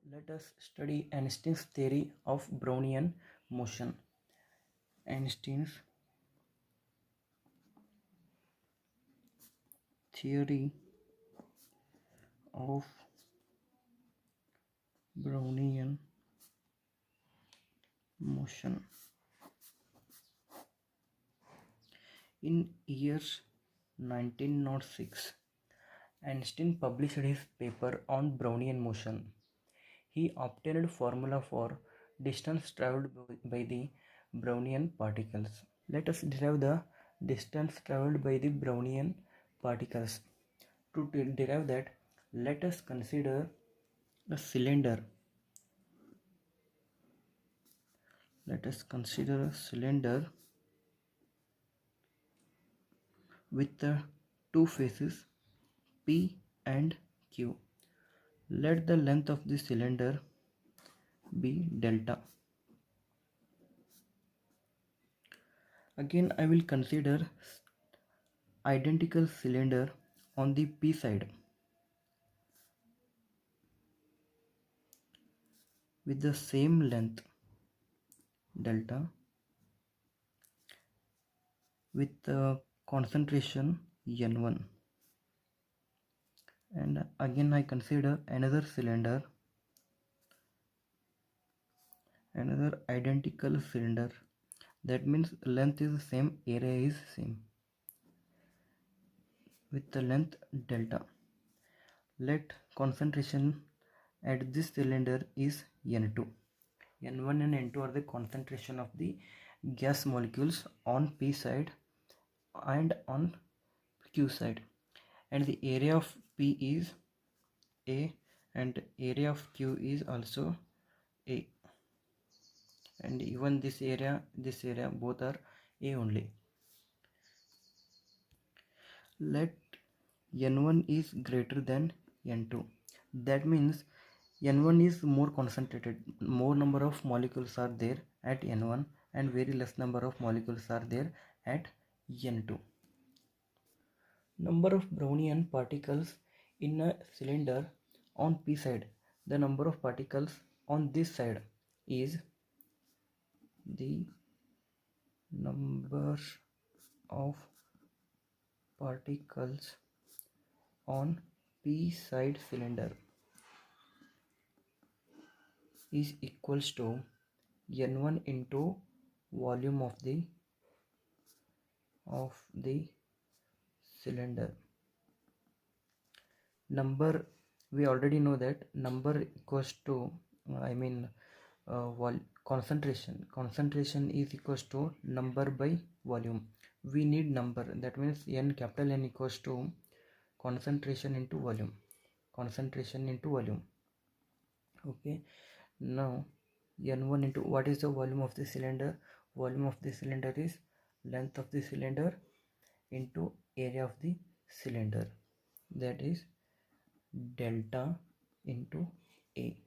Let us study Einstein's theory of Brownian motion. Einstein's theory of Brownian motion. In years 1906, Einstein published his paper on Brownian motion. He obtained formula for distance traveled by the Brownian particles. Let us derive the distance traveled by the Brownian particles. To derive that, let us consider a cylinder. Let us consider a cylinder with the two faces P and Q. Let the length of the cylinder be delta. Again, I will consider identical cylinder on the P side with the same length delta with the concentration N1, and again I consider another cylinder, another identical cylinder, that means length is same, area is same, with the length delta. Let concentration at this cylinder is N2. N1 and N2 are the concentration of the gas molecules on P side and on Q side, and the area of P is A and area of Q is also A, and even this area both are A only. Let N1 is greater than N2, that means N1 is more concentrated, more number of molecules are there at N1 and very less number of molecules are there at N2. Number of Brownian particles in a cylinder on P side, the number of particles on this side is the number of particles on P side cylinder is equals to N1 into volume of the cylinder. Number, we already know that number equals to concentration is equals to number by volume. We need number, that means capital N equals to concentration into volume. Okay, now N1 into what is the volume of the cylinder? Volume of the cylinder is length of the cylinder into area of the cylinder, that is delta into A,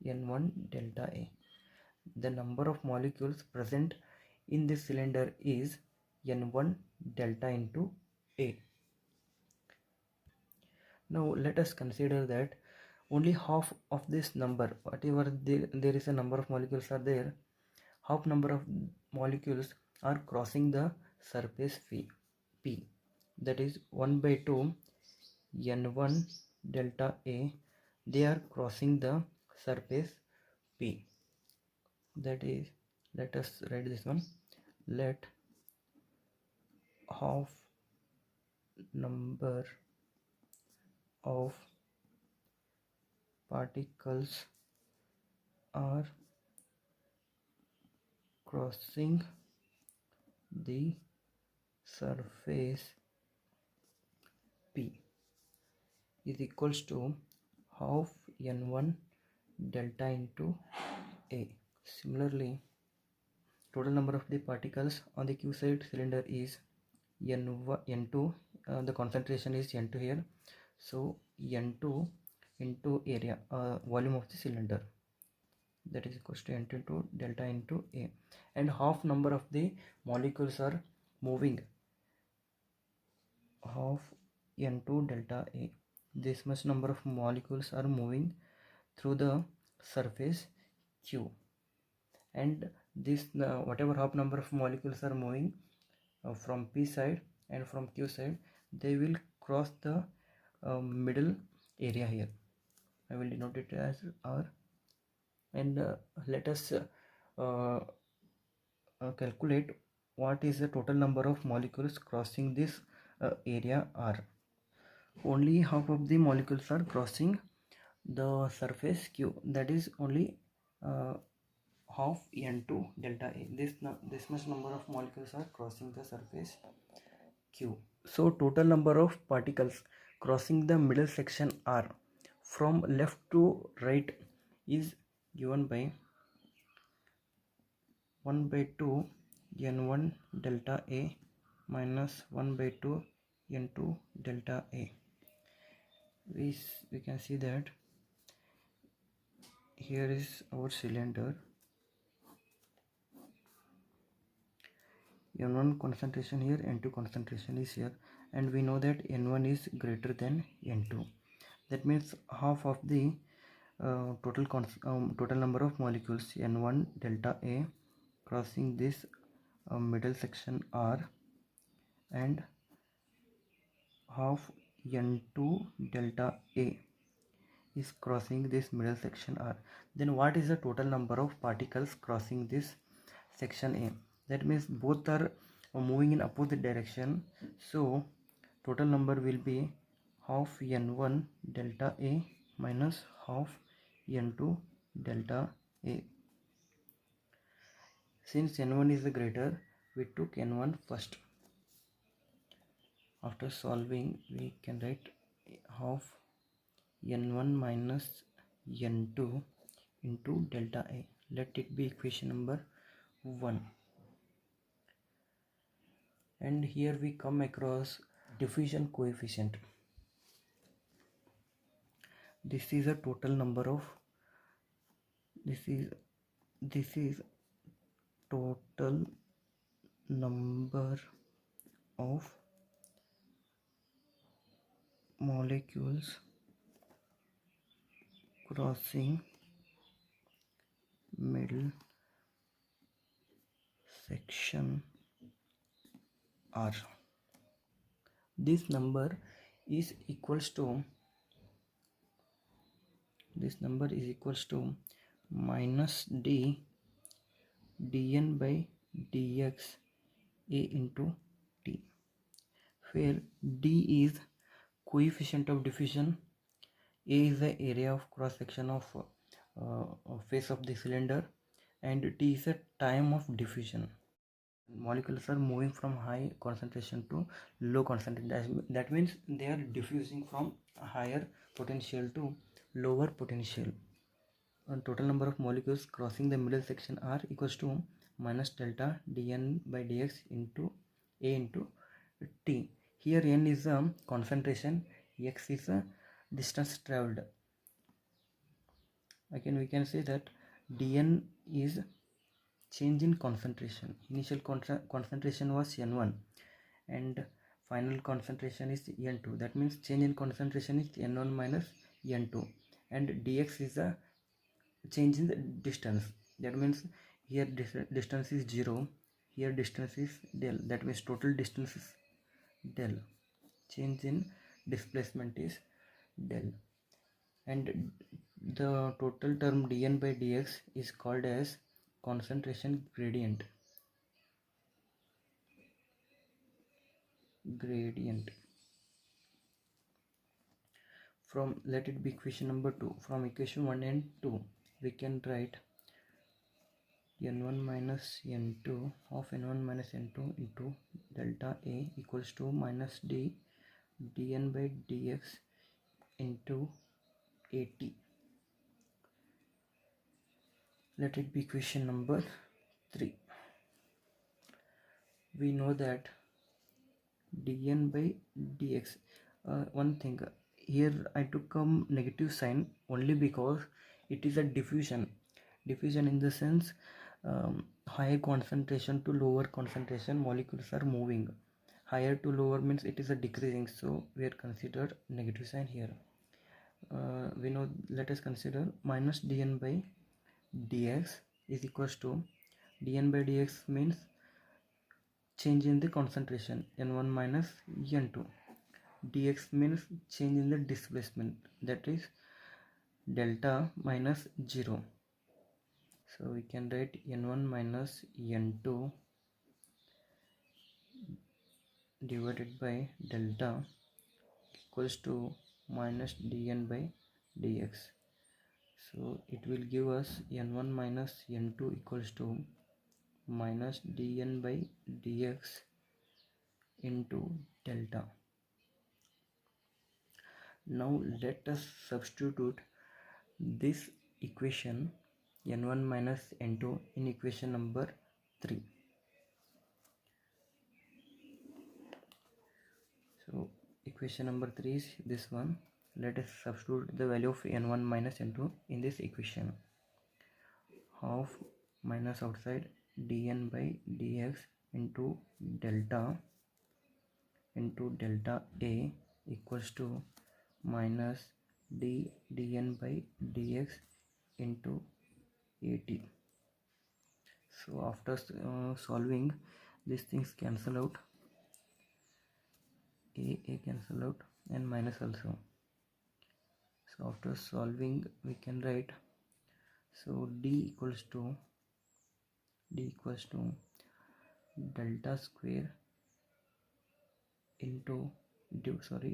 N1 delta A. The number of molecules present in this cylinder is N1 delta into A. Now let us consider that only half of this number, whatever there is a number of molecules are there, half number of molecules are crossing the surface P, that is 1 by 2 N1 delta A, they are crossing the surface P. That is, let us write this one, let half number of particles are crossing the surface P is equals to half N1 delta into A. Similarly, total number of the particles on the Q side cylinder is N2, the concentration is N2 here, so N2 into area, volume of the cylinder, that is equals to N2 into delta into A, and half number of the molecules are moving, half N2 delta A, this much number of molecules are moving through the surface Q, and this whatever half number of molecules are moving from P side and from Q side, they will cross the middle area here. I will denote it as R, and let us calculate what is the total number of molecules crossing this area R. Only half of the molecules are crossing the surface Q, that is only half N2 delta A. This much number of molecules are crossing the surface Q. So total number of particles crossing the middle section R from left to right is given by 1 by 2 N1 delta A minus 1 by 2 N2 delta A. We can see that here is our cylinder. N1 concentration here, N2 concentration is here, and we know that N1 is greater than N2. That means half of the total number of molecules N1 delta A crossing this middle section R, and half N2 delta A is crossing this middle section R. Then what is the total number of particles crossing this section A? That means both are moving in opposite direction, so total number will be half N1 delta A minus half N2 delta A. Since N1 is the greater, we took N1 first. After solving, we can write half N1 minus N2 into delta A. Let it be equation number 1. And here we come across diffusion coefficient. This is a total number of total number of molecules crossing middle section R. This number is equals to minus d dn by dx A into T, where d is coefficient of diffusion, A is the area of cross section of face of the cylinder, and T is the time of diffusion. Molecules are moving from high concentration to low concentration. That means they are diffusing from higher potential to lower potential. And total number of molecules crossing the middle section R equals to minus delta dn by dx into A into T. Here n is the concentration, x is the distance traveled. Again we can say that dn is change in concentration. Initial concentration was N1 and final concentration is N2. That means change in concentration is N1 minus N2, and dx is the change in the distance. That means here distance is 0, here distance is del. That means total distance is del. Change in displacement is del, and the total term dn by dx is called as concentration gradient. From, let it be equation number 2. From equation 1 and 2 we can write n1 minus n2 of n1 minus n2 into delta A equals to minus d dn by dx into at. Let it be equation number 3. We know that dn by dx, one thing here I took a negative sign only because it is a diffusion in the sense higher concentration to lower concentration molecules are moving. Higher to lower means it is a decreasing, so we are considered negative sign here. we know, let us consider minus dn by dx is equals to, dn by dx means change in the concentration n1 minus n2, dx means change in the displacement, that is delta minus 0. So we can write n1 minus n2 divided by delta equals to minus dn by dx. So it will give us n1 minus n2 equals to minus dn by dx into delta. Now let us substitute this equation n1 minus n2 in equation number 3. So equation number 3 is this one. Let us substitute the value of n1 minus n2 in this equation. Half minus outside dn by dx into delta a equals to minus dn by dx into at. So after solving, these things cancel out, a cancel out and minus also. So after solving we can write, so d equals to delta square into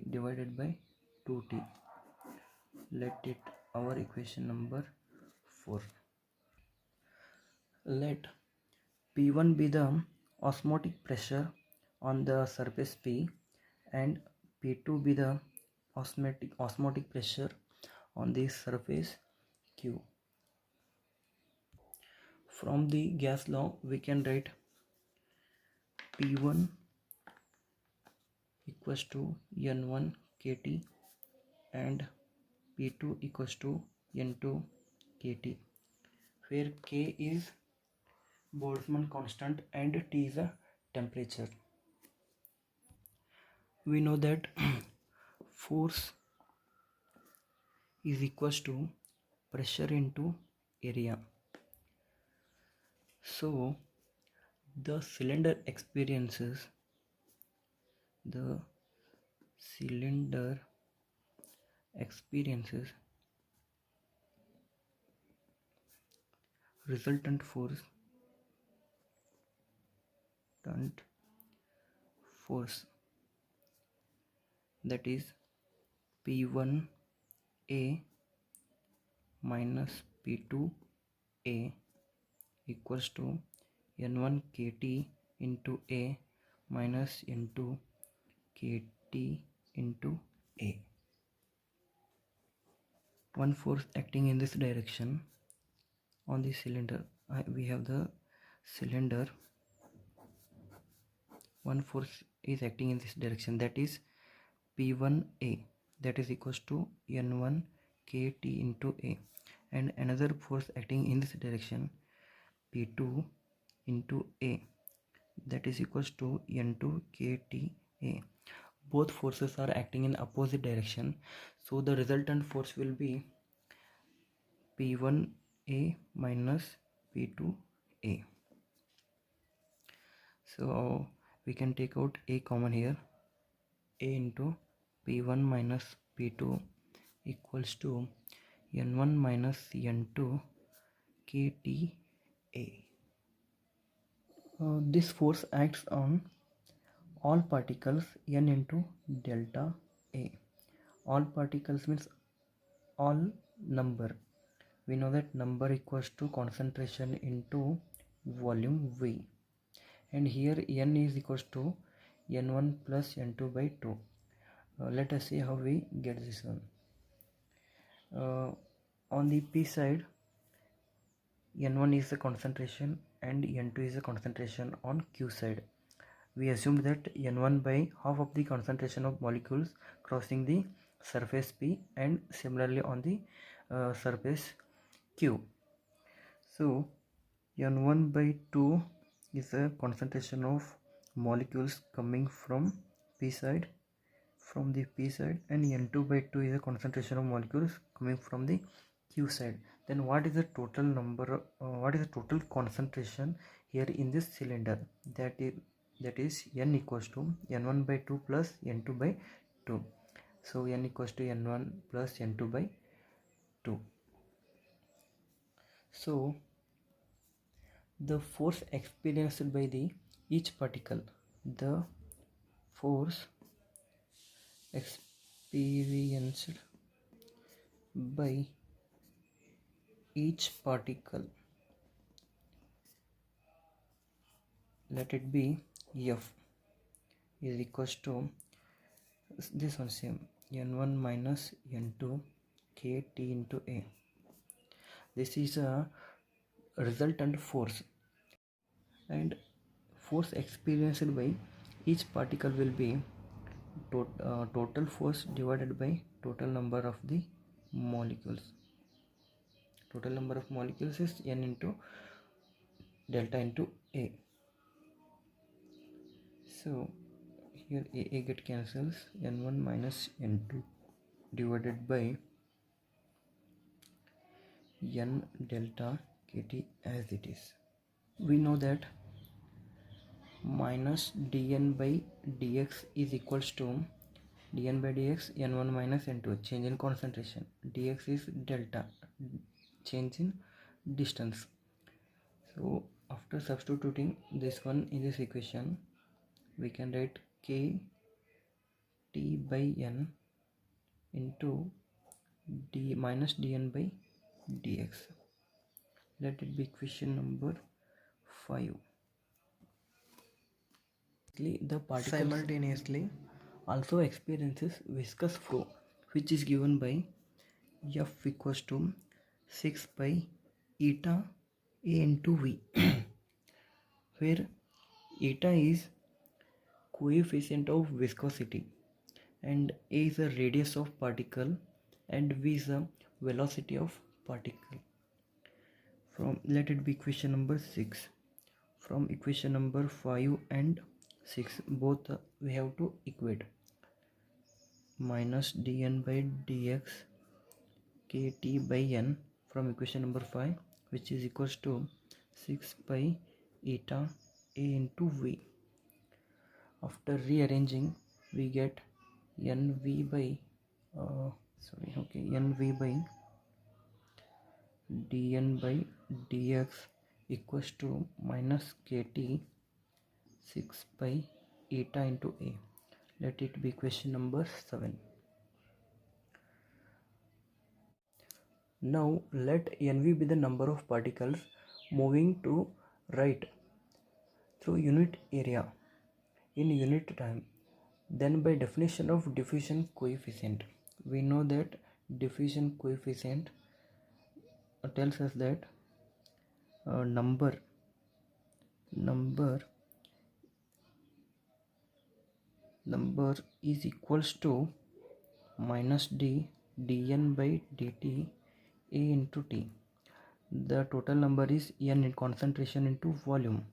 divided by 2t. Let it our equation number 4. Let P1 be the osmotic pressure on the surface P and P2 be the osmotic pressure on the surface Q. From the gas law we can write P1 equals to N1 kT and P2 equals to N2 kT, where K is Boltzmann constant and T is a temperature. We know that force is equals to pressure into area. So the cylinder experiences resultant force that is P1A minus P2A equals to N1 kT into A minus N2 kT into A. One force acting in this direction on the cylinder, we have the cylinder, one force is acting in this direction, that is P1A, that is equals to N1 kT into A, and another force acting in this direction P2 into A, that is equals to N2 kT A. Both forces are acting in opposite direction, so the resultant force will be P1A minus P2A. So we can take out A common here, A into P1 minus P2 equals to N1 minus N2 kTA. This force acts on all particles n into delta A. All particles means all number. We know that number equals to concentration into volume V, and here n is equals to n1 plus n2 by 2. Let us see how we get this one. On the P side, n1 is the concentration and n2 is the concentration on Q side. We assume that n1 by half of the concentration of molecules crossing the surface P, and similarly on the surface Q. So n1 by 2 is the concentration of molecules coming from P side, from the P side and N2 by 2 is the concentration of molecules coming from the Q side. Then what is the total number, what is the total concentration here in this cylinder? That is N equals to N1 by 2 plus N2 by 2. So N equals to N1 plus N2 by 2. So the force experienced by the each particle, the force experienced by each particle, let it be F, is equals to this one, same, N1 minus N2 KT into A. This is a resultant force, and force experienced by each particle will be total force divided by total number of the molecules. Total number of molecules is N into delta into A. So here A get cancels, N1 minus N2 divided by N delta KT as it is. We know that minus dN by dx is equals to dN by dx N1 minus N2, change in concentration. Dx is delta, change in distance. So after substituting this one in this equation, we can write K T by N into d minus dN by dx. Let it be equation number 5. The particle simultaneously also experiences viscous flow, which is given by F equals to 6 pi eta A into V, where eta is coefficient of viscosity and A is the radius of particle and V is the velocity of particle. From let it be equation number 6. From equation number 5 and 6 both we have to equate. Minus dN by dx kt by n from equation number 5, which is equals to 6 pi eta A into V. After rearranging, we get nv by nv by dN by dx equals to minus kt 6 pi eta into A. Let it be question number 7. Now let nv be the number of particles moving to right through unit area in unit time. Then by definition of diffusion coefficient, we know that diffusion coefficient tells us that number is equals to minus d dN by dt A into T. The total number is N in concentration into volume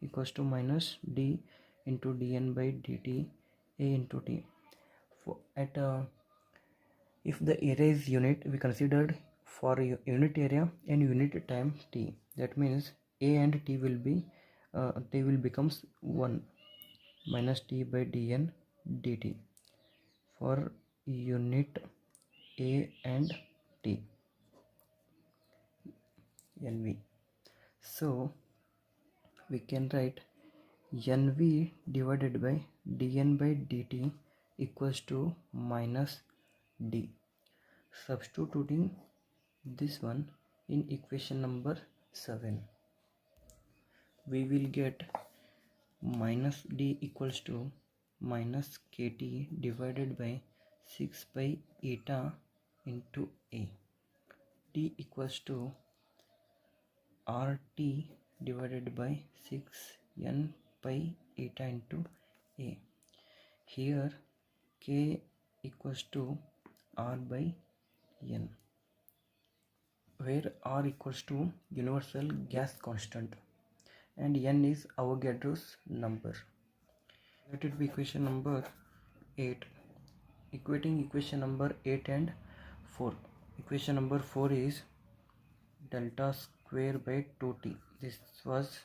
equals to minus d into dN by dt A into T. If the area is unit, we considered for unit area and unit time t. That means A and T will be they will becomes 1 minus d by dN dt for unit A and T nv. So we can write nv divided by dN by dt equals to minus d. Substituting this one in equation number 7, we will get minus d equals to minus kt divided by 6 pi eta into A. D equals to RT divided by 6 n pi eta into A. Here K equals to R by N, where R equals to universal gas constant and N is Avogadro's number. Let it be equation number 8. equating equation number 8 and 4. Equation number 4 is delta square by 2t. This was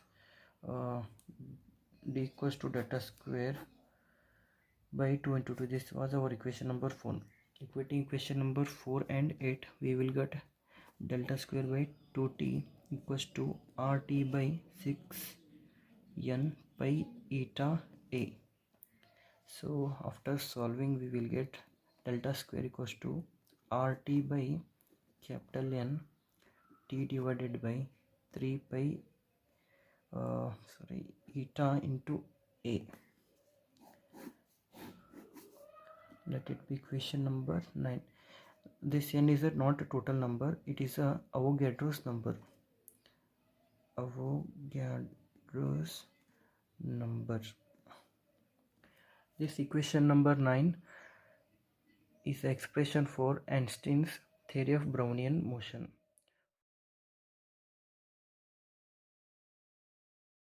d equals to delta square by 2 into 2. This was our equation number 4. Equating equation number 4 and 8, we will get delta square by 2t equals to rt by 6n pi eta a. So after solving, we will get delta square equals to rt by capital N t divided by 3 pi eta into a. Let it be equation number 9. This n is not a total number, it is a Avogadro's number. Avogadro's number. This equation number 9 is the expression for Einstein's theory of Brownian motion.